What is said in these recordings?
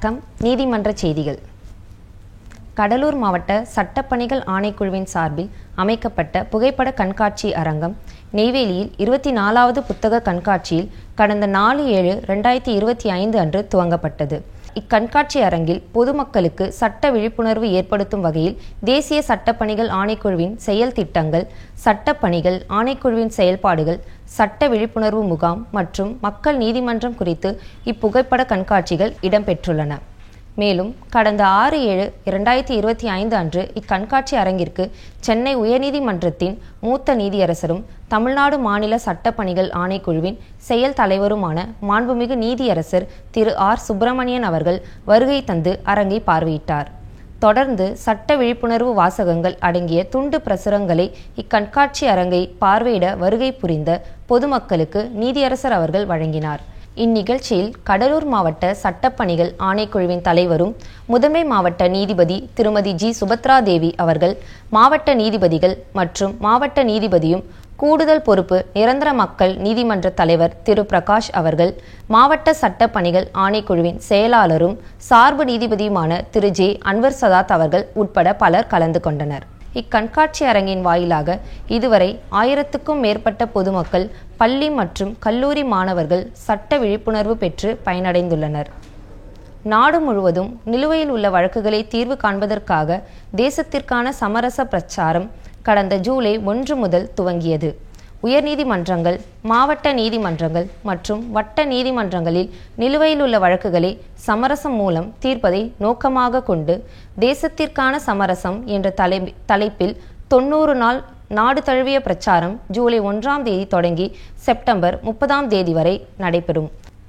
வணக்கம். நீதிமன்ற செய்திகள். கடலூர் மாவட்ட சட்டப்பணிகள் ஆணைக்குழுவின் சார்பில் அமைக்கப்பட்ட புகைப்பட கண்காட்சி அரங்கம் நெய்வேலியில் 24வது புத்தக கண்காட்சியில் கடந்த 4/7/2025 அன்று துவங்கப்பட்டது. இக்கண்காட்சி அரங்கில் பொதுமக்களுக்கு சட்ட விழிப்புணர்வு ஏற்படுத்தும் வகையில் தேசிய சட்டப்பணிகள் ஆணைக்குழுவின் செயல் திட்டங்கள், சட்டப்பணிகள் ஆணைக்குழுவின் செயல்பாடுகள், சட்ட விழிப்புணர்வு முகாம் மற்றும் மக்கள் நீதிமன்றம் குறித்து இப்புகைப்பட கண்காட்சிகள் இடம்பெற்றுள்ளன. மேலும் கடந்த 6/7/2025 அன்று இக்கண்காட்சி அரங்கிற்கு சென்னை உயர்நீதிமன்றத்தின் மூத்த நீதியரசரும் தமிழ்நாடு மாநில சட்டப்பணிகள் ஆணைக்குழுவின் செயல் தலைவருமான மாண்புமிகு நீதியரசர் திரு ஆர். சுப்பிரமணியன் அவர்கள் வருகை தந்து அரங்கை பார்வையிட்டார். தொடர்ந்து சட்ட விழிப்புணர்வு வாசகங்கள் அடங்கிய துண்டு பிரசுரங்களை இக்கண்காட்சி அரங்கை பார்வையிட வருகை புரிந்த பொதுமக்களுக்கு நீதியரசர் அவர்கள் வழங்கினார். இந்நிகழ்ச்சியில் கடலூர் மாவட்ட சட்டப்பணிகள் ஆணைக்குழுவின் தலைவரும் முதன்மை மாவட்ட நீதிபதி திருமதி ஜி. சுபத்ரா தேவி அவர்கள், மாவட்ட நீதிபதிகள் மற்றும் மாவட்ட நீதிபதியும் கூடுதல் பொறுப்பு நிரந்தர மக்கள் நீதிமன்ற தலைவர் திரு பிரகாஷ் அவர்கள், மாவட்ட சட்டப்பணிகள் ஆணைக்குழுவின் செயலாளரும் சார்பு நீதிபதியுமான திரு ஜே. அன்வர் சதாத் அவர்கள் உட்பட பலர் கலந்து கொண்டனர். இக்கண்காட்சி அரங்கின் வாயிலாக இதுவரை 1000க்கும் மேற்பட்ட பொதுமக்கள், பள்ளி மற்றும் கல்லூரி மாணவர்கள் சட்ட விழிப்புணர்வு பெற்று பயனடைந்துள்ளனர். நாடு முழுவதும் நிலுவையில் உள்ள வழக்குகளை தீர்வு காண்பதற்காக தேசத்திற்கான சமரச பிரச்சாரம் கடந்த ஜூலை 1 முதல் துவங்கியது. உயர்நீதிமன்றங்கள், மாவட்ட நீதிமன்றங்கள் மற்றும் வட்ட நீதிமன்றங்களில் நிலுவையில் உள்ள வழக்குகளை சமரசம் மூலம் தீர்ப்பதை நோக்கமாக கொண்டு தேசத்திற்கான சமரசம் என்ற தலைப்பில் 90 நாள் நாடு தழுவிய பிரச்சாரம் ஜூலை 1ஆம் தேதி தொடங்கி செப்டம்பர் 30ஆம் தேதி வரை நடைபெறும்.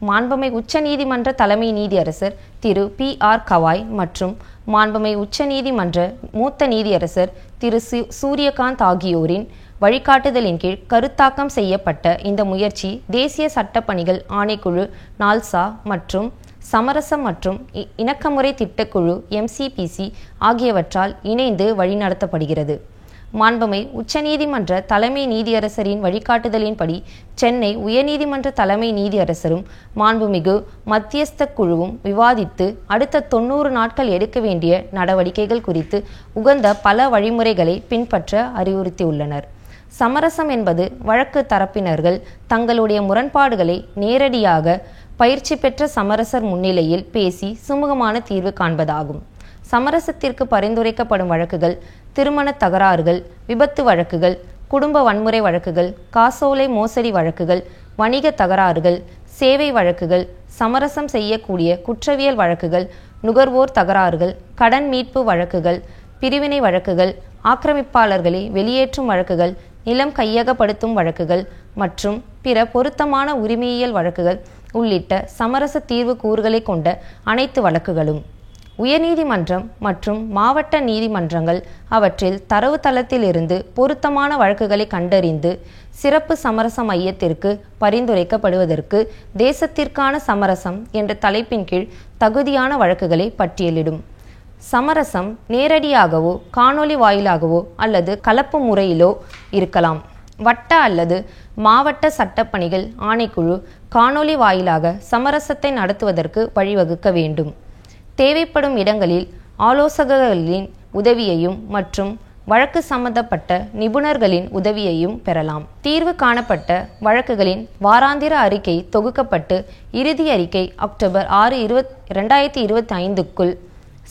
மாண்புமிகு உச்ச நீதிமன்ற தலைமை நீதியரசர் திரு பி. ஆர். கவாய் மற்றும் மாண்புமிகு உச்ச நீதிமன்ற மூத்த நீதியரசர் திரு சூரியகாந்த் ஆகியோரின் வழிகாட்டுதலின் கீழ் கருத்தாக்கம் செய்யப்பட்ட இந்த முயற்சி தேசிய சட்டப்பணிகள் ஆணைக்குழு நால்சா மற்றும் சமரசம் மற்றும் இணக்கமுறை திட்டக்குழு MCPC ஆகியவற்றால் இணைந்து வழிநடத்தப்படுகிறது. மாண்புமிகு உச்சநீதிமன்ற தலைமை நீதியரசரின் வழிகாட்டுதலின்படி சென்னை உயர்நீதிமன்ற தலைமை நீதியரசரும் மாண்புமிகு மத்தியஸ்த குழுவும் விவாதித்து அடுத்த 90 நாட்கள் எடுக்க வேண்டிய நடவடிக்கைகள் குறித்து உகந்த பல வழிமுறைகளை பின்பற்ற அறிவுறுத்தியுள்ளனர். சமரசம் என்பது வழக்கு தரப்பினர்கள் தங்களுடைய முரண்பாடுகளை நேரடியாக பயிற்சி பெற்ற சமரசர் முன்னிலையில் பேசி சுமூகமான தீர்வு காண்பதாகும். சமரசத்திற்கு பரிந்துரைக்கப்படும் வழக்குகள் திருமண தகராறுகள், விபத்து வழக்குகள், குடும்ப வன்முறை வழக்குகள், காசோலை மோசடி வழக்குகள், வணிக தகராறுகள், சேவை வழக்குகள், சமரசம் செய்யக்கூடிய குற்றவியல் வழக்குகள், நுகர்வோர் தகராறுகள், கடன் மீட்பு வழக்குகள், பிரிவினை வழக்குகள், ஆக்கிரமிப்பாளர்களை வெளியேற்றும் வழக்குகள், நிலம் கையகப்படுத்தும் வழக்குகள் மற்றும் பிற பொருத்தமான உரிமையியல் வழக்குகள் உள்ளிட்ட சமரச தீர்வு கூறுகளை கொண்ட அனைத்து வழக்குகளும் உயர்நீதிமன்றம் மற்றும் மாவட்ட நீதிமன்றங்கள் அவற்றில் தரவுத்தளத்திலிருந்து பொருத்தமான வழக்குகளை கண்டறிந்து சிறப்பு சமரச மையத்திற்கு பரிந்துரைக்கப்படுவதற்கு தேசத்திற்கான சமரசம் என்ற தலைப்பின் கீழ் தகுதியான வழக்குகளை பட்டியலிடும். சமரசம் நேரடியாகவோ காணொலி வாயிலாகவோ அல்லது கலப்பு முறையிலோ இருக்கலாம். வட்ட அல்லது மாவட்ட சட்டப்பணிகள் ஆணைக்குழு காணொலி வாயிலாக சமரசத்தை நடத்துவதற்கு வழிவகுக்க வேண்டும். தேவைப்படும் இடங்களில் ஆலோசகர்களின் உதவியையும் மற்றும் வழக்கு சம்பந்தப்பட்ட நிபுணர்களின் உதவியையும் பெறலாம். தீர்வு காணப்பட்ட வழக்குகளின் வாராந்திர அறிக்கை தொகுக்கப்பட்டு இறுதி அறிக்கை அக்டோபர் 6, 2025க்குள்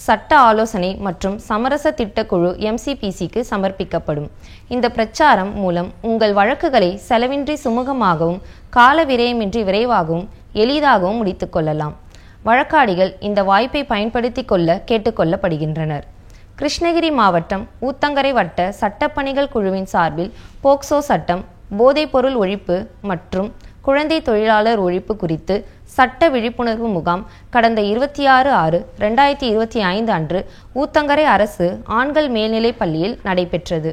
சட்ட ஆலோசனை மற்றும் சமரச திட்டக்குழு MCPCக்கு சமர்ப்பிக்கப்படும். இந்த பிரச்சாரம் மூலம் உங்கள் வழக்குகளை செலவின்றி சுமூகமாகவும் கால விரயமின்றி விரைவாகவும் எளிதாகவும் முடித்துக் கொள்ளலாம். வழக்காடிகள் இந்த வாய்ப்பை பயன்படுத்தி கொள்ள கேட்டுக்கொள்ளப்படுகின்றனர். கிருஷ்ணகிரி மாவட்டம் ஊத்தங்கரை வட்ட சட்டப்பணிகள் குழுவின் சார்பில் போக்சோ சட்டம், போதைப்பொருள் ஒழிப்பு மற்றும் குழந்தை தொழிலாளர் ஒழிப்பு குறித்து சட்ட விழிப்புணர்வு முகாம் கடந்த 26/6/2025 அன்று ஊத்தங்கரை அரசு ஆண்கள் மேல்நிலைப் பள்ளியில் நடைபெற்றது.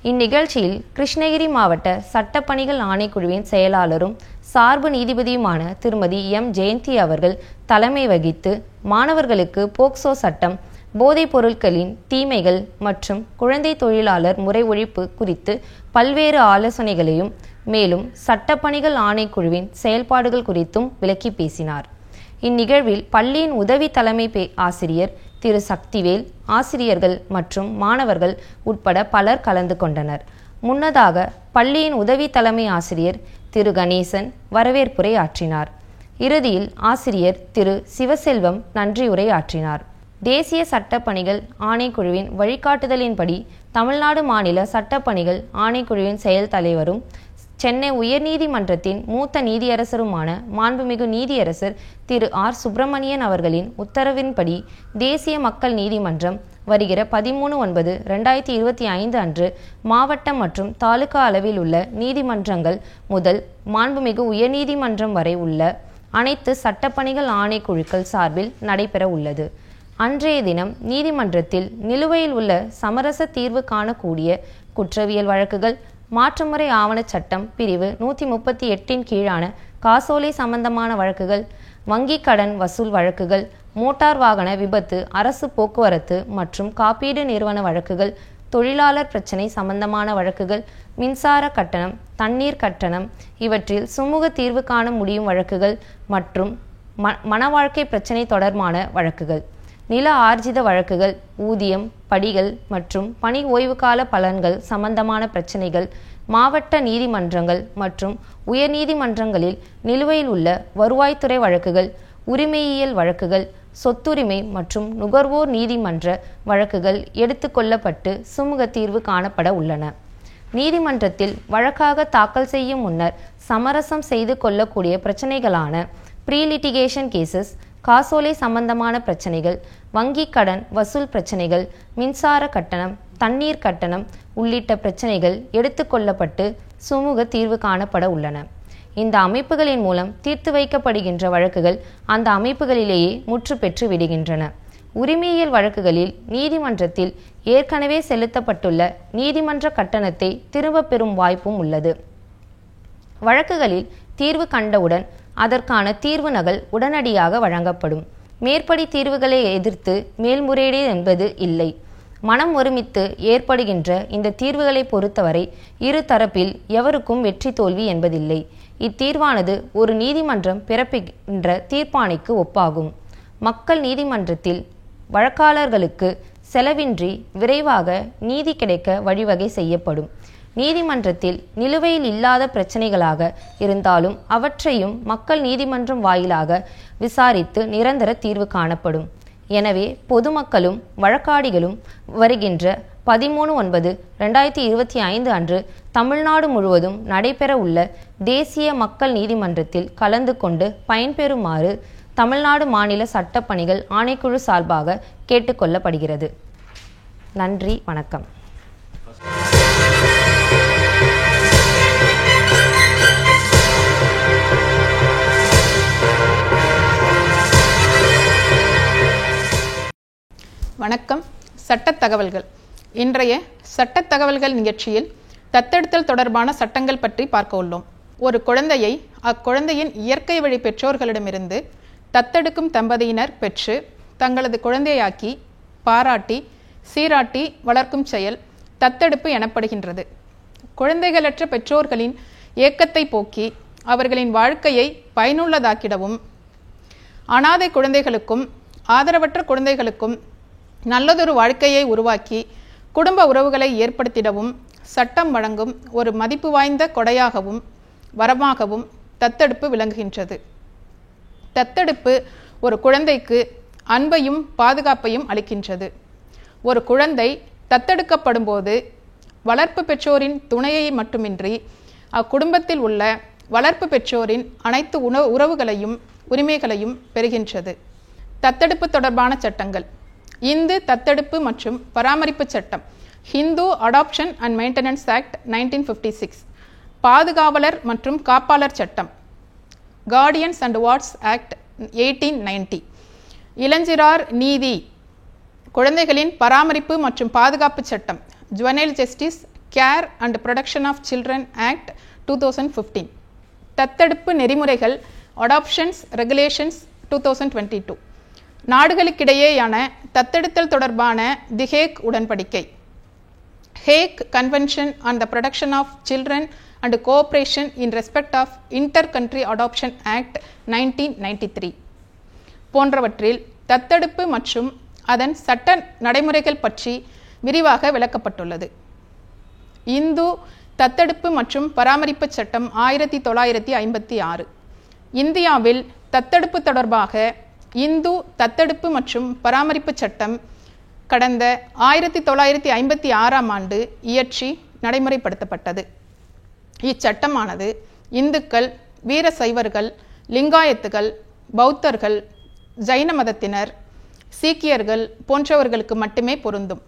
இந்நிகழ்ச்சியில் கிருஷ்ணகிரி மாவட்ட சட்டப்பணிகள் ஆணைக்குழுவின் செயலாளரும் சார்பு நீதிபதியுமான திருமதி எம். ஜெயந்தி அவர்கள் தலைமை வகித்து மாணவர்களுக்கு போக்சோ சட்டம், போதைப் பொருட்களின் தீமைகள் மற்றும் குழந்தை தொழிலாளர் முறை ஒழிப்பு குறித்து பல்வேறு ஆலோசனைகளையும் மேலும் சட்டப்பணிகள் ஆணைக்குழுவின் செயல்பாடுகள் குறித்தும் விளக்கி பேசினார். இந்நிகழ்வில் பள்ளியின் உதவி தலைமை ஆசிரியர் திரு சக்திவேல், ஆசிரியர்கள் மற்றும் மாணவர்கள் உட்பட பலர் கலந்து கொண்டனர். முன்னதாக பள்ளியின் உதவி தலைமை ஆசிரியர் திரு கணேசன் வரவேற்புரை ஆற்றினார். இறுதியில் ஆசிரியர் திரு சிவசெல்வம் நன்றியுரை ஆற்றினார். தேசிய சட்டப்பணிகள் ஆணைக்குழுவின் வழிகாட்டுதலின்படி தமிழ்நாடு மாநில சட்டப்பணிகள் ஆணைக்குழுவின் செயல் தலைவரும் சென்னை உயர்நீதிமன்றத்தின் மூத்த நீதியரசருமான மாண்புமிகு நீதியரசர் திரு ஆர் சுப்பிரமணியன் அவர்களின் உத்தரவின்படி தேசிய மக்கள் நீதிமன்றம் வருகிற 13/9/2025 அன்று மாவட்டம் மற்றும் தாலுகா அளவில் உள்ள நீதிமன்றங்கள் முதல் மாண்புமிகு உயர்நீதிமன்றம் வரை உள்ள அனைத்து சட்டப்பணிகள் ஆணைக்குழுக்கள் சார்பில் நடைபெற உள்ளது. அன்றைய தினம் நீதிமன்றத்தில் நிலுவையில் உள்ள சமரச தீர்வு காணக்கூடிய குற்றவியல் வழக்குகள், மாற்றுமுறை ஆவணச் சட்டம் பிரிவு 138 கீழான காசோலை சம்பந்தமான வழக்குகள், வங்கி கடன் வசூல் வழக்குகள், மோட்டார் வாகன விபத்து, அரசு போக்குவரத்து மற்றும் காப்பீடு நிறுவன வழக்குகள், தொழிலாளர் பிரச்சினை சம்பந்தமான வழக்குகள், மின்சார கட்டணம், தண்ணீர் கட்டணம் இவற்றில் சுமூக தீர்வு காண முடியும் வழக்குகள் மற்றும் மனவாழ்க்கை பிரச்சினை தொடர்பான வழக்குகள், நில ஆர்ஜித வழக்குகள், ஊதியம், படிகள் மற்றும் பணி ஓய்வுகால பலன்கள் சம்பந்தமான பிரச்சினைகள், மாவட்ட நீதிமன்றங்கள் மற்றும் உயர்நீதிமன்றங்களில் நிலுவையில் உள்ள வருவாய்த்துறை வழக்குகள், உரிமையியல் வழக்குகள், சொத்துரிமை மற்றும் நுகர்வோர் நீதிமன்ற வழக்குகள் எடுத்துக்கொள்ளப்பட்டு சுமூக தீர்வு காணப்பட உள்ளன. நீதிமன்றத்தில் வழக்காக தாக்கல் செய்யும் முன்னர் சமரசம் செய்து கொள்ளக்கூடிய பிரச்சினைகளான ப்ரீலிட்டிகேஷன் கேசஸ், காசோலை சம்பந்தமான பிரச்சனைகள், வங்கி கடன் வசூல் பிரச்சனைகள், மின்சார கட்டணம், தண்ணீர் கட்டணம் உள்ளிட்ட பிரச்சனைகள் எடுத்துக்கொள்ளப்பட்டு சுமூக தீர்வு காணப்பட உள்ளன. இந்த அமைப்புகளின் மூலம் தீர்த்து வைக்கப்படுகின்ற வழக்குகள் அந்த அமைப்புகளிலேயே முற்று பெற்று விடுகின்றன. உரிமையியல் வழக்குகளில் நீதிமன்றத்தில் ஏற்கனவே செலுத்தப்பட்டுள்ள நீதிமன்ற கட்டணத்தை திரும்பப் பெறும் வாய்ப்பும் உள்ளது. வழக்குகளில் தீர்வு கண்டவுடன் அதற்கான தீர்வு நகல் உடனடியாக வழங்கப்படும். மேற்படி தீர்வுகளை எதிர்த்து மேல்முறையீடு என்பது இல்லை. மனம் ஒருமித்து ஏற்படுகின்ற இந்த தீர்வுகளை பொறுத்தவரை இரு தரப்பில் எவருக்கும் வெற்றி தோல்வி என்பதில்லை. இத்தீர்வானது ஒரு நீதிமன்றம் பிறப்பிக்கின்ற தீர்ப்பாணைக்கு ஒப்பாகும். மக்கள் நீதிமன்றத்தில் வழக்காளர்களுக்கு செலவின்றி விரைவாக நீதி கிடைக்க வழிவகை செய்யப்படும். நீதிமன்றத்தில் நிலுவையில் இல்லாத பிரச்சனைகளாக இருந்தாலும் அவற்றையும் மக்கள் நீதிமன்றம் வாயிலாக விசாரித்து நிரந்தர தீர்வு காணப்படும். எனவே பொதுமக்களும் வழக்காடிகளும் வருகின்ற 13/9/2025 அன்று தமிழ்நாடு முழுவதும் நடைபெற உள்ள தேசிய மக்கள் நீதிமன்றத்தில் கலந்து கொண்டு பயன்பெறுமாறு தமிழ்நாடு மாநில சட்டப்பணிகள் ஆணைக்குழு சார்பாக கேட்டுக்கொள்ளப்படுகிறது. நன்றி, வணக்கம். வணக்கம். சட்டத் தகவல்கள். இன்றைய சட்டத் தகவல்கள் நிகழ்ச்சியில் தத்தெடுத்தல் தொடர்பான சட்டங்கள் பற்றி பார்க்க உள்ளோம். ஒரு குழந்தையை அக்குழந்தையின் இயற்கை வழி பெற்றோர்களிடமிருந்து தத்தெடுக்கும் தம்பதியினர் பெற்று தங்களது குழந்தையாக்கி பாராட்டி சீராட்டி வளர்க்கும் செயல் தத்தெடுப்பு எனப்படுகின்றது. குழந்தைகளற்ற பெற்றோர்களின் ஏக்கத்தை போக்கி அவர்களின் வாழ்க்கையை பயனுள்ளதாக்கிடவும், அனாதை குழந்தைகளுக்கும் ஆதரவற்ற குழந்தைகளுக்கும் நல்லதொரு வாழ்க்கையை உருவாக்கி குடும்ப உறவுகளை ஏற்படுத்திடவும் சட்டம் வழங்கும் ஒரு மதிப்பு வாய்ந்த கொடையாகவும் வரமாகவும் தத்தெடுப்பு விளங்குகின்றது. தத்தெடுப்பு ஒரு குழந்தைக்கு அன்பையும் பாதுகாப்பையும் அளிக்கின்றது. ஒரு குழந்தை தத்தெடுக்கப்படும் போது வளர்ப்பு பெற்றோரின் துணையை மட்டுமின்றி அக்குடும்பத்தில் உள்ள வளர்ப்பு பெற்றோரின் அனைத்து உறவுகளையும் உரிமைகளையும் பெறுகின்றது. தத்தெடுப்பு தொடர்பான சட்டங்கள். இந்து தத்தெடுப்பு மற்றும் பராமரிப்பு சட்டம், Hindu adoption and maintenance act 1956, பாதுகாவலர் மற்றும் காப்பாளர் சட்டம், கார்டியன்ஸ் அண்ட் வார்ட்ஸ் ஆக்ட் 1890, இளஞ்சிறார் நீதி குழந்தைகளின் பராமரிப்பு மற்றும் பாதுகாப்பு சட்டம், juvenile justice care and protection of children act 2015, தத்தெடுப்பு நெறிமுறைகள் அடாப்ஷன்ஸ் ரெகுலேஷன்ஸ் 2022, நாடுகளுக்கிடையேயான தத்தெடுத்தல் தொடர்பான தி ஹேக் உடன்படிக்கை, Hague convention on the protection of children and cooperation in respect of inter country adoption act 1993, போன்றவற்றில் தத்தெடுப்பு மற்றும் அதன் சட்ட நடைமுறைகள் பற்றி விரிவாக விளக்கப்பட்டுள்ளது. இந்து தத்தெடுப்பு மற்றும் பராமரிப்பு சட்டம் 1956. இந்தியாவில் தத்தெடுப்பு தொடர்பாக இந்து தத்தெடுப்பு மற்றும் பராமரிப்பு சட்டம் கடந்த 1956ஆம் ஆண்டு இயற்றி நடைமுறைப்படுத்தப்பட்டது. இச்சட்டமானது இந்துக்கள், வீர சைவர்கள், லிங்காயத்துகள், பௌத்தர்கள், ஜைன மதத்தினர், சீக்கியர்கள் போன்றவர்களுக்கு மட்டுமே பொருந்தும்.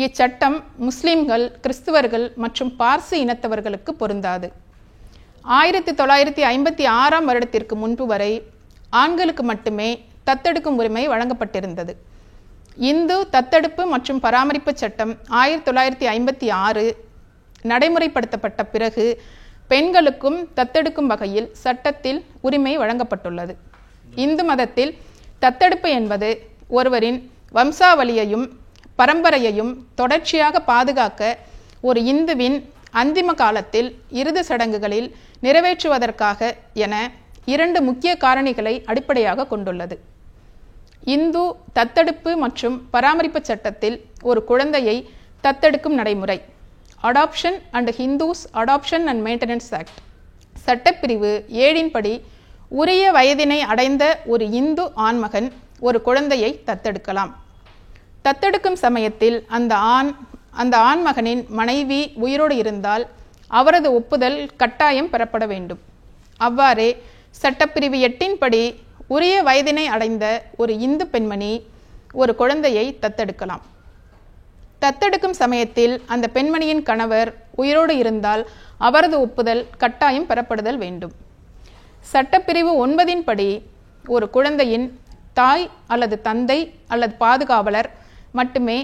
இச்சட்டம் முஸ்லிம்கள், கிறிஸ்துவர்கள் மற்றும் பார்சி இனத்தவர்களுக்கு பொருந்தாது. 1956ஆம் வருடத்திற்கு முன்பு வரை ஆண்களுக்கு மட்டுமே தத்தெடுக்கும் உரிமை வழங்கப்பட்டிருந்தது. இந்து தத்தெடுப்பு மற்றும் பராமரிப்பு சட்டம் 1956 நடைமுறைப்படுத்தப்பட்ட பிறகு பெண்களுக்கும் தத்தெடுக்கும் வகையில் சட்டத்தில் உரிமை வழங்கப்பட்டுள்ளது. இந்து மதத்தில் தத்தெடுப்பு என்பது ஒருவரின் வம்சாவளியையும் பரம்பரையையும் தொடர்ச்சியாக பாதுகாக்க ஒரு இந்துவின் அந்திம காலத்தில் இறுதி சடங்குகளில் நிறைவேற்றுவதற்காக என 2 முக்கிய காரணிகளை அடிப்படையாக கொண்டுள்ளது. இந்து தத்தெடுப்பு மற்றும் பராமரிப்பு சட்டத்தில் ஒரு குழந்தையை தத்தெடுக்கும் நடைமுறை adoption and Hindus adoption and maintenance act சட்டப்பிரிவு 7 படி உரிய வயதினை அடைந்த ஒரு இந்து ஆண்மகன் ஒரு குழந்தையை தத்தெடுக்கலாம். தத்தெடுக்கும் சமயத்தில் அந்த ஆண்மகனின் மனைவி உயிரோடு இருந்தால் அவரது ஒப்புதல் கட்டாயம் பெறப்பட வேண்டும். அவ்வாறே சட்டப்பிரிவு 8 படி உரிய வயதினை அடைந்த ஒரு இந்து பெண்மணி ஒரு குழந்தையை தத்தெடுக்கலாம். தத்தெடுக்கும் சமயத்தில் அந்த பெண்மணியின் கணவர் உயிரோடு இருந்தால் அவரது ஒப்புதல் கட்டாயம் பெறப்படுதல் வேண்டும். சட்டப்பிரிவு 9 படி ஒரு குழந்தையின் தாய் அல்லது தந்தை அல்லது பாதுகாவலர் மட்டுமே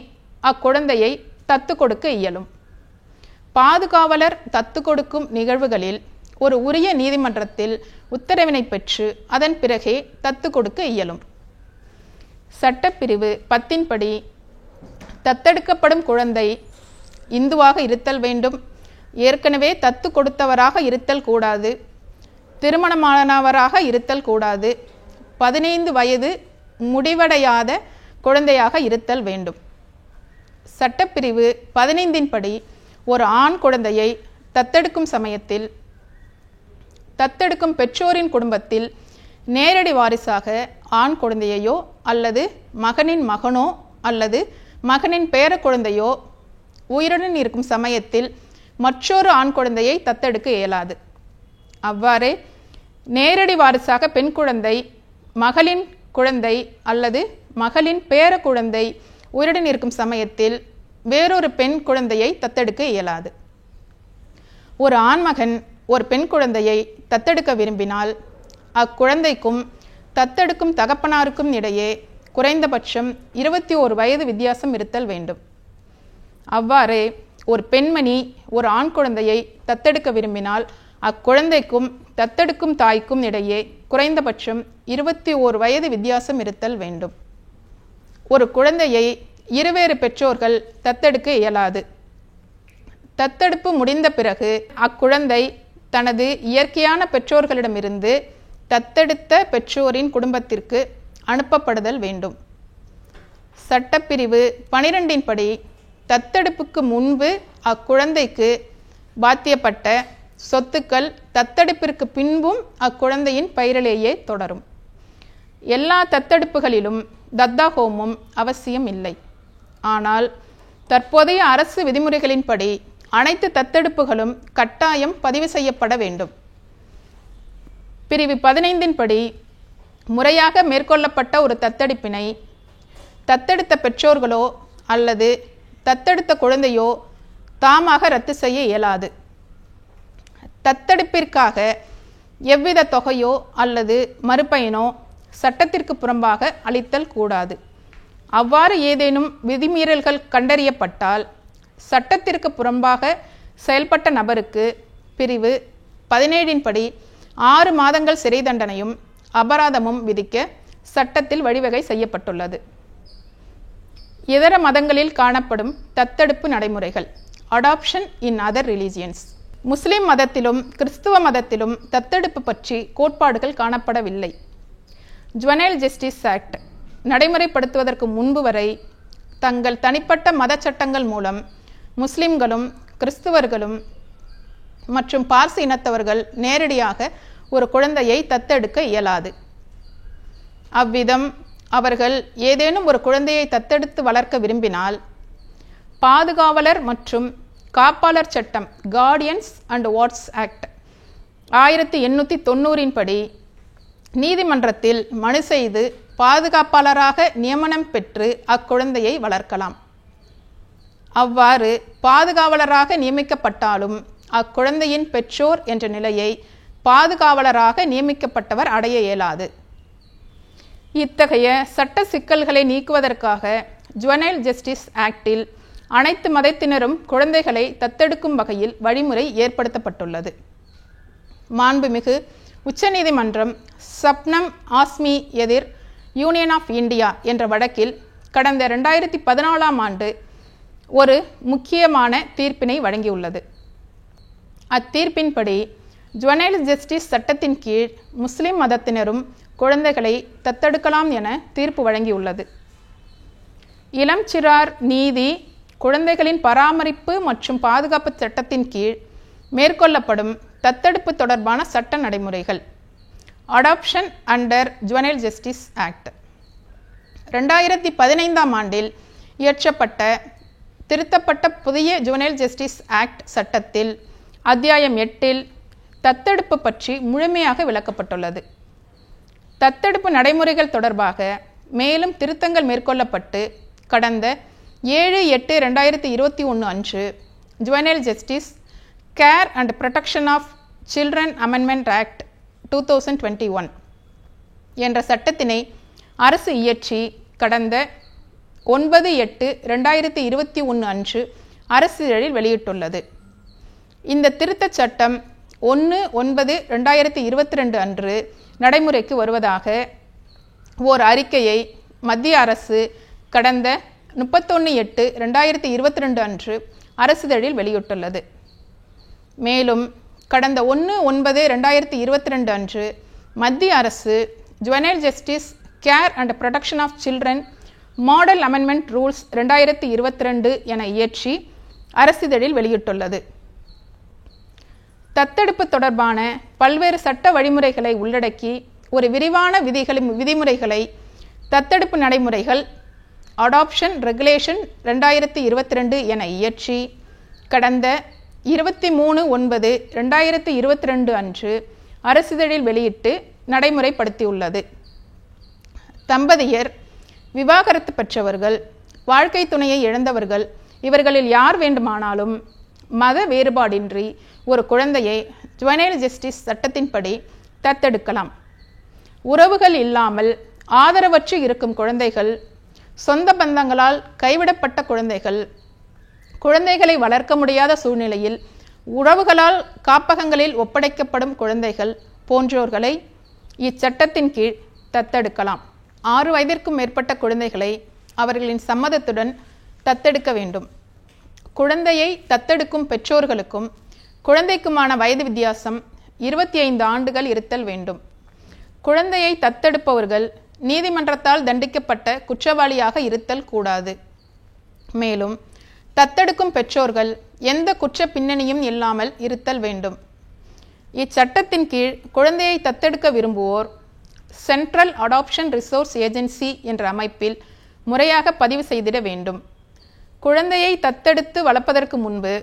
அக்குழந்தையை தத்து கொடுக்க இயலும். பாதுகாவலர் தத்து கொடுக்கும் நிகழ்வுகளில் ஒரு உரிய நீதிமன்றத்தில் உத்தரவினை பெற்று அதன் பிறகே தத்து கொடுக்க இயலும். சட்டப்பிரிவு 10 படி தத்தெடுக்கப்படும் குழந்தை இந்துவாக இருத்தல் வேண்டும், ஏற்கனவே தத்து கொடுத்தவராக இருத்தல் கூடாது, திருமணமானவராக இருத்தல் கூடாது, 15 வயது முடிவடையாத குழந்தையாக இருத்தல் வேண்டும். சட்டப்பிரிவு 15 படி ஒரு ஆண் குழந்தையை தத்தெடுக்கும் சமயத்தில் தத்தெடுக்கும் பெற்றோரின் குடும்பத்தில் நேரடி வாரிசாக ஆண் குழந்தையோ அல்லது மகனின் மகனோ அல்லது மகனின் பேர குழந்தையோ உயிருடன் இருக்கும் சமயத்தில் மற்றொரு ஆண் குழந்தையை தத்தெடுக்க இயலாது. அவ்வாறே நேரடி வாரிசாக பெண் குழந்தை, மகளின் குழந்தை அல்லது மகளின் பேர குழந்தை உயிருடன் இருக்கும் சமயத்தில் வேறொரு பெண் குழந்தையை தத்தெடுக்க இயலாது. ஒரு ஆண்மகன் ஒரு பெண் குழந்தையை தத்தெடுக்க விரும்பினால் அக்குழந்தைக்கும் தத்தெடுக்கும் தகப்பனாருக்கும் இடையே குறைந்தபட்சம் 21 வயது வித்தியாசம் இருத்தல் வேண்டும். அவ்வாறே ஒரு பெண்மணி ஒரு ஆண் குழந்தையை தத்தெடுக்க விரும்பினால் அக்குழந்தைக்கும் தத்தெடுக்கும் தாய்க்கும் இடையே குறைந்தபட்சம் 21 வயது வித்தியாசம் இருத்தல் வேண்டும். ஒரு குழந்தையை இருவேறு பெற்றோர்கள் தத்தெடுக்க இயலாது. தத்தெடுப்பு முடிந்த பிறகு அக்குழந்தை தனது இயற்கையான பெற்றோர்களிடமிருந்து தத்தெடுத்த பெற்றோரின் குடும்பத்திற்கு அனுப்பப்படுதல் வேண்டும். சட்டப்பிரிவு 12 படி தத்தெடுப்புக்கு முன்பு அக்குழந்தைக்கு பாத்தியப்பட்ட சொத்துக்கள் தத்தெடுப்பிற்கு பின்பும் அக்குழந்தையின் பெயரிலேயே தொடரும். எல்லா தத்தெடுப்புகளிலும் தத்தா ஹோமம் அவசியம் இல்லை. ஆனால் தற்போதைய அரசு விதிமுறைகளின்படி அனைத்து தத்தெடுப்புகளும் கட்டாயம் பதிவு செய்யப்பட வேண்டும். பிரிவு 15 படி முறையாக மேற்கொள்ளப்பட்ட ஒரு தத்தெடுப்பினை தத்தெடுத்த பெற்றோர்களோ அல்லது தத்தெடுத்த குழந்தையோ தாமாக ரத்து செய்ய இயலாது. தத்தெடுப்பிற்காக எவ்வித தொகையோ அல்லது மறுபயனோ சட்டத்திற்கு புறம்பாக அளித்தல் கூடாது. அவ்வாறு ஏதேனும் விதிமீறல்கள் கண்டறியப்பட்டால் சட்டத்திற்கு புறம்பாக செயல்பட்ட நபருக்கு பிரிவு 17 படி 6 மாதங்கள் சிறை தண்டனையும் அபராதமும் விதிக்க சட்டத்தில் வழிவகை செய்யப்பட்டுள்ளது. இதர மதங்களில் காணப்படும் தத்தெடுப்பு நடைமுறைகள் அடாப்ஷன் இன் அதர் ரிலீஜியன்ஸ். முஸ்லிம் மதத்திலும் கிறிஸ்துவ மதத்திலும் தத்தெடுப்பு பற்றி கோட்பாடுகள் காணப்படவில்லை. ஜுவனைல் ஜஸ்டிஸ் ஆக்ட் நடைமுறைப்படுத்துவதற்கு முன்பு வரை தங்கள் தனிப்பட்ட மத சட்டங்கள் மூலம் முஸ்லிம்களும் கிறிஸ்துவர்களும் மற்றும் பார்சி இனத்தவர்கள் நேரடியாக ஒரு குழந்தையை தத்தெடுக்க இயலாது. அவ்விதம் அவர்கள் ஏதேனும் ஒரு குழந்தையை தத்தெடுத்து வளர்க்க விரும்பினால் பாதுகாவலர் மற்றும் காப்பாளர் சட்டம் கார்டியன்ஸ் அண்ட் வார்ட்ஸ் ஆக்ட் 1890 படி நீதிமன்றத்தில் மனு செய்து பாதுகாப்பாளராக நியமனம் பெற்று அக்குழந்தையை வளர்க்கலாம். அவ்வாறு பாதுகாவலராக நியமிக்கப்பட்டாலும் அக்குழந்தையின் பெற்றோர் என்ற நிலையை பாதுகாவலராக நியமிக்கப்பட்டவர் அடைய இயலாது. இத்தகைய சட்ட சிக்கல்களை நீக்குவதற்காக ஜுவனைல் ஜஸ்டிஸ் ஆக்டில் அனைத்து மதத்தினரும் குழந்தைகளை தத்தெடுக்கும் வகையில் வழிமுறை ஏற்படுத்தப்பட்டுள்ளது. மாண்புமிகு உச்சநீதிமன்றம் சப்னம் ஆஸ்மி எதிர் யூனியன் ஆஃப் இந்தியா என்ற வழக்கில் கடந்த 2014 ஆண்டு ஒரு முக்கியமான தீர்ப்பினை வழங்கியுள்ளது. அத்தீர்ப்பின்படி ஜுவனைல் ஜஸ்டிஸ் சட்டத்தின் கீழ் முஸ்லிம் மதத்தினரும் குழந்தைகளை தத்தெடுக்கலாம் என தீர்ப்பு வழங்கியுள்ளது. இளம் சிறார் நீதி, குழந்தைகளின் பராமரிப்பு மற்றும் பாதுகாப்பு சட்டத்தின் கீழ் மேற்கொள்ளப்படும் தத்தெடுப்பு தொடர்பான சட்ட நடைமுறைகள் adoption under juvenile justice act 2015 ஆண்டில் இயற்றப்பட்ட திருத்தப்பட்ட புதிய ஜுவனைல் ஜஸ்டிஸ் ஆக்ட் சட்டத்தில் அத்தியாயம் 8 தத்தெடுப்பு பற்றி முழுமையாக விளக்கப்பட்டுள்ளது. தத்தெடுப்பு நடைமுறைகள் தொடர்பாக மேலும் திருத்தங்கள் மேற்கொள்ளப்பட்டு கடந்த 7/8/2021 அன்று juvenile justice care and protection of children amendment act 2021 என்ற சட்டத்தினை அரசு இயற்றி கடந்த 9/8/2021 அன்று அரசிதழில் வெளியிட்டுள்ளது. இந்த திருத்தச் சட்டம் 1/9/2022 அன்று நடைமுறைக்கு வருவதாக ஓர் அறிக்கையை மத்திய அரசு கடந்த 31/8/2022 அன்று அரசிதழில் வெளியிட்டுள்ளது. மேலும் கடந்த 1/9/2022 அன்று மத்திய அரசு juvenile justice care and protection of children model amendment rules 2022 என இயற்றி அரசிதழில் வெளியிட்டுள்ளது. தத்தெடுப்பு தொடர்பான பல்வேறு சட்ட வழிமுறைகளை உள்ளடக்கி ஒரு விரிவான விதிமுறைகளை தத்தெடுப்பு நடைமுறைகள் அடாப்ஷன் ரெகுலேஷன் 2022 என இயற்றி கடந்த 23/9/2022 அன்று அரசிதழில் வெளியிட்டு நடைமுறைப்படுத்தியுள்ளது. தம்பதியர், விவாகரத்து பெற்றவர்கள், வாழ்க்கை துணையை இழந்தவர்கள் இவர்களில் யார் வேண்டுமானாலும் மத வேறுபாடின்றி ஒரு குழந்தையை ஜுவனைல் ஜஸ்டிஸ் சட்டத்தின்படி தத்தெடுக்கலாம். உறவுகள் இல்லாமல் ஆதரவற்று இருக்கும் குழந்தைகள், சொந்த பந்தங்களால் கைவிடப்பட்ட குழந்தைகள், குழந்தைகளை வளர்க்க முடியாத சூழ்நிலையில் உறவுகளால் காப்பகங்களில் ஒப்படைக்கப்படும் குழந்தைகள் போன்றோர்களை இச்சட்டத்தின் கீழ் தத்தெடுக்கலாம். 6 வயதிற்கும் மேற்பட்ட குழந்தைகளை அவர்களின் சம்மதத்துடன் தத்தெடுக்க வேண்டும். குழந்தையை தத்தெடுக்கும் பெற்றோர்களுக்கும் குழந்தைக்குமான வயது வித்தியாசம் 25 ஆண்டுகள் இருத்தல் வேண்டும். குழந்தையை தத்தெடுப்பவர்கள் நீதிமன்றத்தால் தண்டிக்கப்பட்ட குற்றவாளியாக இருத்தல் கூடாது. மேலும் தத்தெடுக்கும் பெற்றோர்கள் எந்த குற்ற பின்னணியும் இல்லாமல் இருத்தல் வேண்டும். இச்சட்டத்தின் கீழ் குழந்தையை தத்தெடுக்க விரும்புவோர் சென்ட்ரல் அடாப்ஷன் ரிசோர்ஸ் ஏஜென்சி என்ற அமைப்பில் முறையாக பதிவு செய்திட வேண்டும். குழந்தையை தத்தெடுத்து வளர்ப்பதற்கு முன்பு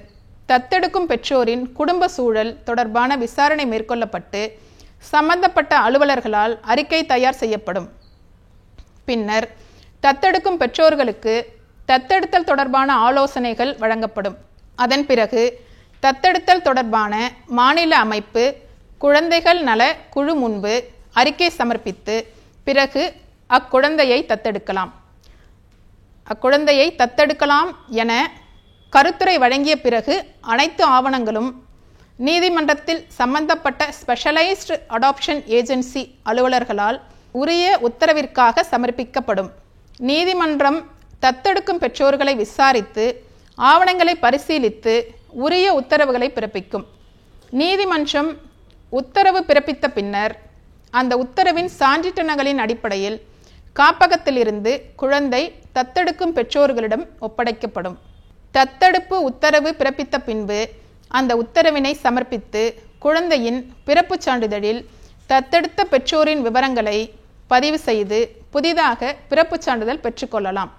தத்தெடுக்கும் பெற்றோரின் குடும்ப சூழல் தொடர்பான விசாரணை மேற்கொள்ளப்பட்டு சம்பந்தப்பட்ட அலுவலர்களால் அறிக்கை தயார் செய்யப்படும். பின்னர் தத்தெடுக்கும் பெற்றோர்களுக்கு தத்தெடுத்தல் தொடர்பான ஆலோசனைகள் வழங்கப்படும். அதன் பிறகு தத்தெடுத்தல் தொடர்பான மாநில அமைப்பு குழந்தைகள் நல குழு முன்பு அறிக்கை சமர்ப்பித்து பிறகு அக்குழந்தையை தத்தெடுக்கலாம் என கருத்துரை வழங்கிய பிறகு அனைத்து ஆவணங்களும் நீதிமன்றத்தில் சம்பந்தப்பட்ட ஸ்பெஷலைஸ்டு அடாப்ஷன் ஏஜென்சி அலுவலர்களால் உரிய உத்தரவிற்காக சமர்ப்பிக்கப்படும். நீதிமன்றம் தத்தெடுக்கும் பெற்றோர்களை விசாரித்து ஆவணங்களை பரிசீலித்து உரிய உத்தரவுகளை பிறப்பிக்கும். நீதிமன்றம் உத்தரவு பிறப்பித்த பின்னர் அந்த உத்தரவின் சான்றிதழ்களின் அடிப்படையில் காப்பகத்திலிருந்து குழந்தை தத்தெடுக்கும் பெற்றோர்களிடம் ஒப்படைக்கப்படும். தத்தெடுப்பு உத்தரவு பிறப்பித்த பின்பு அந்த உத்தரவினை சமர்ப்பித்து குழந்தையின் பிறப்புச் சான்றிதழில் தத்தெடுத்த பெற்றோரின் விவரங்களை பதிவு செய்து புதிதாக பிறப்புச் சான்றிதழ் பெற்றுக்கொள்ளலாம்.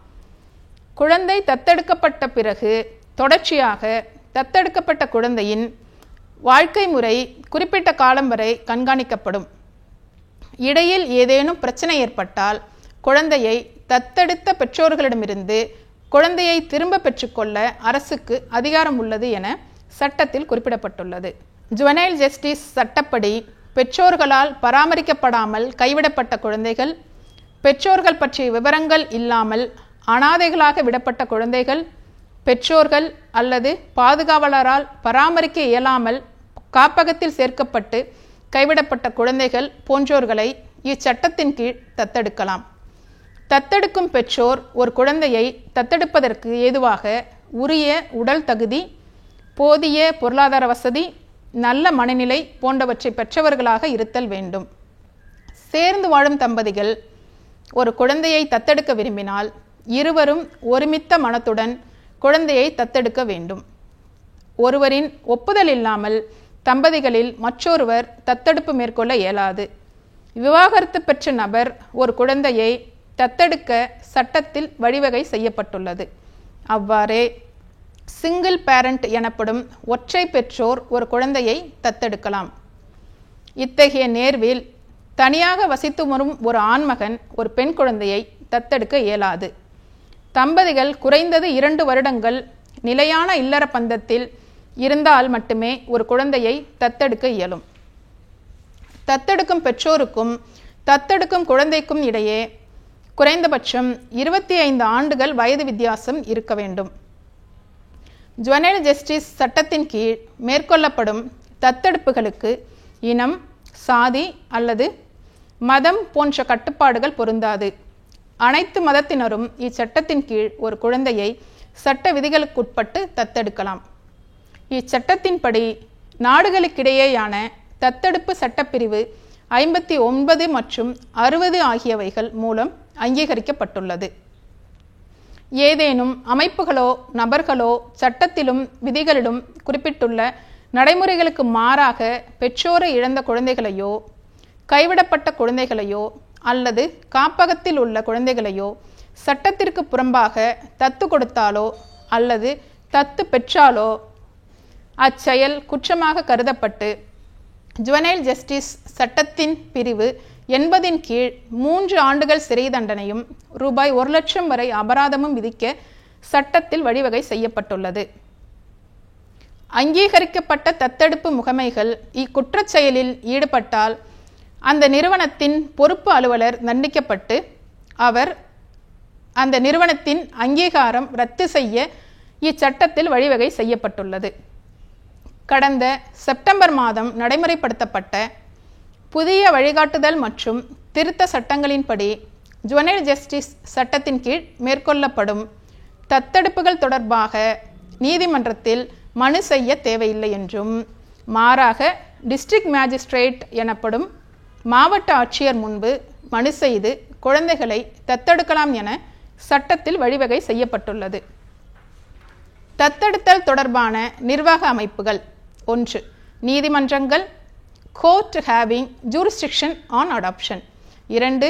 குழந்தை தத்தெடுக்கப்பட்ட பிறகு தொடர்ச்சியாக தத்தெடுக்கப்பட்ட குழந்தையின் வாழ்க்கை முறை குறிப்பிட்ட காலம் வரை கண்காணிக்கப்படும். இடையில் ஏதேனும் பிரச்சனை ஏற்பட்டால் குழந்தையை தத்தெடுத்த பெற்றோர்களிடமிருந்து குழந்தையை திரும்ப பெற்றுக்கொள்ள அரசுக்கு அதிகாரம் உள்ளது என சட்டத்தில் குறிப்பிடப்பட்டுள்ளது. ஜுவனைல் ஜஸ்டிஸ் சட்டப்படி பெற்றோர்களால் பராமரிக்கப்படாமல் கைவிடப்பட்ட குழந்தைகள், பெற்றோர்கள் பற்றிய விவரங்கள் இல்லாமல் அனாதைகளாக விடப்பட்ட குழந்தைகள், பெற்றோர்கள் அல்லது பாதுகாவலரால் பராமரிக்க இயலாமல் காப்பகத்தில் சேர்க்கப்பட்டு கைவிடப்பட்ட குழந்தைகள் போன்றோர்களை இச்சட்டத்தின் கீழ் தத்தெடுக்கலாம். தத்தெடுக்கும் பெற்றோர் ஒரு குழந்தையை தத்தெடுப்பதற்கு ஏதுவாக உரிய உடல் தகுதி, போதிய பொருளாதார வசதி, நல்ல மனநிலை போன்றவற்றை பெற்றவர்களாக இருத்தல் வேண்டும். சேர்ந்து வாழும் தம்பதிகள் ஒரு குழந்தையை தத்தெடுக்க விரும்பினால் இருவரும் ஒருமித்த மனத்துடன் குழந்தையை தத்தெடுக்க வேண்டும். ஒருவரின் ஒப்புதல் இல்லாமல் தம்பதிகளில் மற்றொருவர் தத்தெடுப்பு மேற்கொள்ள இயலாது. விவாகரத்து பெற்ற நபர் ஒரு குழந்தையை தத்தெடுக்க சட்டத்தில் வழிவகை செய்யப்பட்டுள்ளது. அவ்வாறே சிங்கிள் பேரண்ட் எனப்படும் ஒற்றை பெற்றோர் ஒரு குழந்தையை தத்தெடுக்கலாம். இத்தகைய நேர்வில் தனியாக வசித்து வரும் ஒரு ஆண்மகன் ஒரு பெண் குழந்தையை தத்தெடுக்க இயலாது. தம்பதிகள் குறைந்தது 2 வருடங்கள் நிலையான இல்லற பந்தத்தில் இருந்தால் மட்டுமே ஒரு குழந்தையை தத்தெடுக்க இயலும். தத்தெடுக்கும் பெற்றோருக்கும் தத்தெடுக்கும் குழந்தைக்கும் இடையே குறைந்தபட்சம் 25 ஆண்டுகள் வயது வித்தியாசம் இருக்க வேண்டும். ஜுவனைல் ஜஸ்டிஸ் சட்டத்தின் கீழ் மேற்கொள்ளப்படும் தத்தெடுப்புகளுக்கு இனம், சாதி அல்லது மதம் போன்ற கட்டுப்பாடுகள் பொருந்தாது. அனைத்து மதத்தினரும் இச்சட்டத்தின் கீழ் ஒரு குழந்தையை சட்ட விதிகளுக்குட்பட்டு தத்தெடுக்கலாம். இச்சட்டத்தின்படி நாடுகளுக்கிடையேயான தத்தெடுப்பு சட்டப்பிரிவு 59 மற்றும் 60 ஆகியவைகள் மூலம் அங்கீகரிக்கப்பட்டுள்ளது. ஏதேனும் அமைப்புகளோ நபர்களோ சட்டத்திலும் விதிகளிலும் குறிப்பிட்டுள்ள நடைமுறைகளுக்கு மாறாக பெற்றோரை இழந்த குழந்தைகளையோ, கைவிடப்பட்ட குழந்தைகளையோ அல்லது காப்பகத்தில் உள்ள குழந்தைகளையோ சட்டத்திற்கு புறம்பாக தத்து கொடுத்தாலோ அல்லது தத்து பெற்றாலோ அச்செயல் குற்றமாக கருதப்பட்டு ஜுவனைல் ஜஸ்டிஸ் சட்டத்தின் பிரிவு 80 கீழ் 3 ஆண்டுகள் சிறை தண்டனையும் ரூபாய் 1,00,000 வரை அபராதமும் விதிக்க சட்டத்தில் வழிவகை செய்யப்பட்டுள்ளது. அங்கீகரிக்கப்பட்ட தத்தெடுப்பு முகமைகள் இக்குற்றச் செயலில் ஈடுபட்டால் அந்த நிறுவனத்தின் பொறுப்பு அலுவலர் தண்டிக்கப்பட்டு அவர் அந்த நிறுவனத்தின் அங்கீகாரம் ரத்து செய்ய இச்சட்டத்தில் வழிவகை செய்யப்பட்டுள்ளது. கடந்த செப்டம்பர் மாதம் நடைமுறைப்படுத்தப்பட்ட புதிய வழிகாட்டுதல் மற்றும் திருத்த சட்டங்களின்படி ஜுவனைல் ஜஸ்டிஸ் சட்டத்தின் கீழ் மேற்கொள்ளப்படும் தத்தெடுப்புகள் தொடர்பாக நீதிமன்றத்தில் மனு செய்ய தேவையில்லை என்றும், மாறாக டிஸ்ட்ரிக்ட் மேஜிஸ்ட்ரேட் எனப்படும் மாவட்ட ஆட்சியர் முன்பு மனு செய்து குழந்தைகளை தத்தெடுக்கலாம் என சட்டத்தில் வழிவகை செய்யப்பட்டுள்ளது. தத்தெடுத்தல் தொடர்பான நிர்வாக அமைப்புகள்: 1. நீதிமன்றங்கள், court having jurisdiction on adoption. 2.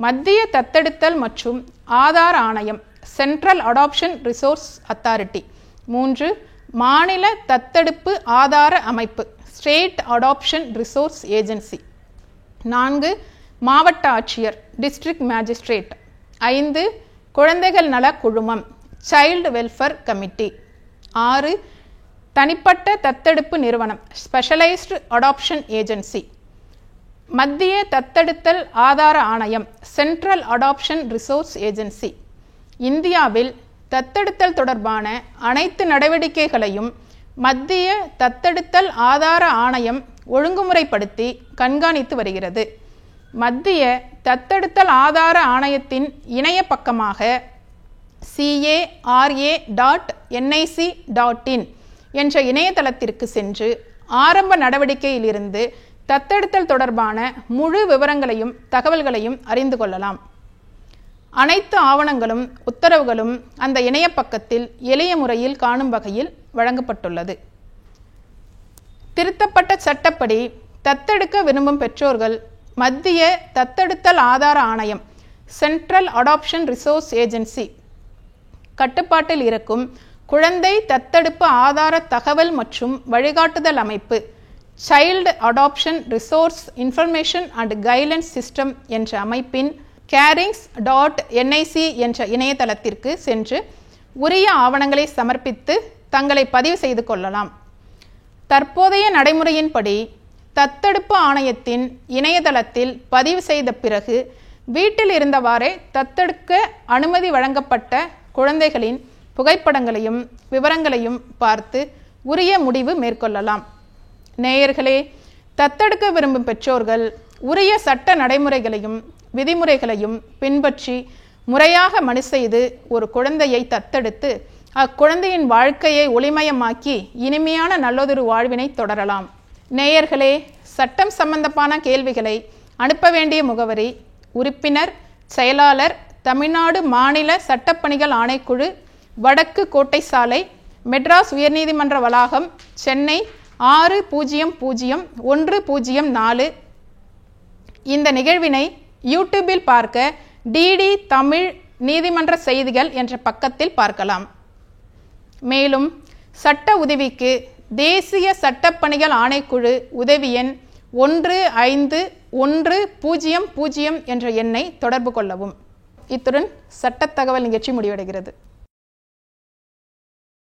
மத்திய தத்தெடுத்தல் மற்றும் ஆதார ஆணையம், சென்ட்ரல் அடாப்ஷன் ரிசோர்ஸ் அத்தாரிட்டி. 3. மாநில தத்தெடுப்பு ஆதார அமைப்பு, ஸ்டேட் அடாப்ஷன் ரிசோர்ஸ் ஏஜென்சி. 4. மாவட்ட ஆட்சியர், டிஸ்ட்ரிக்ட் மேஜிஸ்ட்ரேட். 5. குழந்தைகள் நல குழுமம், சைல்டு வெல்ஃபேர் கமிட்டி. 6. தனிப்பட்ட தத்தெடுப்பு நிறுவனம், ஸ்பெஷலைஸ்டு அடாப்ஷன் ஏஜென்சி. மத்திய தத்தெடுத்தல் ஆதார ஆணையம், சென்ட்ரல் அடாப்ஷன் ரிசோர்ஸ் ஏஜென்சி. இந்தியாவில் தத்தெடுத்தல் தொடர்பான அனைத்து நடவடிக்கைகளையும் மத்திய தத்தெடுத்தல் ஆதார ஆணையம் ஒழுங்குமுறைப்படுத்தி கண்காணித்து வருகிறது. மத்திய தத்தெடுத்தல் ஆதார ஆணையத்தின் இணைய பக்கமாக CARA.nic.in என்ற இணையதளத்திற்கு சென்று ஆரம்ப நடவடிக்கையிலிருந்து தத்தெடுத்தல் தொடர்பான முழு விவரங்களையும் தகவல்களையும் அறிந்து கொள்ளலாம். அனைத்து ஆவணங்களும் உத்தரவுகளும் அந்த இணைய பக்கத்தில் எளிய முறையில் காணும் வகையில் வழங்கப்பட்டுள்ளது. திருத்தப்பட்ட சட்டப்படி தத்தெடுக்க விரும்பும் பெற்றோர்கள் மத்திய தத்தெடுத்தல் ஆதார ஆணையம் சென்ட்ரல் அடாப்ஷன் ரிசோர்ஸ் ஏஜென்சி கட்டுப்பாட்டில் இருக்கும் குழந்தை தத்தெடுப்பு ஆதார தகவல் மற்றும் வழிகாட்டுதல் அமைப்பு child adoption resource information and guidelines system என்ற அமைப்பின் carings.nic என்ற இணையதளத்திற்கு சென்று உரிய ஆவணங்களை சமர்ப்பித்து தங்களை பதிவு செய்து கொள்ளலாம். தற்போதைய நடைமுறையின்படி தத்தெடுப்பு ஆணையத்தின் இணையதளத்தில் பதிவு செய்த பிறகு வீட்டில் இருந்தவாறே தத்தெடுக்க அனுமதி வழங்கப்பட்ட குழந்தைகளின் புகைப்படங்களையும் விவரங்களையும் பார்த்து உரிய முடிவு மேற்கொள்ளலாம். நேயர்களே, தத்தெடுக்க விரும்பும் பெற்றோர்கள் உரிய சட்ட நடைமுறைகளையும் விதிமுறைகளையும் பின்பற்றி முறையாக மனு செய்து ஒரு குழந்தையை தத்தெடுத்து அக்குழந்தையின் வாழ்க்கையை ஒளிமயமாக்கி இனிமையான நல்லதொரு வாழ்வினை தொடரலாம். நேயர்களே, சட்டம் சம்பந்தமான கேள்விகளை அனுப்ப வேண்டிய முகவரி: உறுப்பினர் செயலாளர், தமிழ்நாடு மாநில சட்டப்பணிகள் ஆணைக்குழு, வடக்கு கோட்டை சாலை, மெட்ராஸ் உயர்நீதிமன்ற வளாகம், சென்னை 600104. இந்த நிகழ்வினை யூடியூபில் பார்க்க டிடி தமிழ் நீதிமன்ற செய்திகள் என்ற பக்கத்தில் பார்க்கலாம். மேலும் சட்ட உதவிக்கு தேசிய சட்டப்பணிகள் ஆணைக்குழு உதவி எண் 151000 என்ற எண்ணை தொடர்பு கொள்ளவும். இத்துடன் சட்ட தகவல் நிகழ்ச்சி முடிவடைகிறது.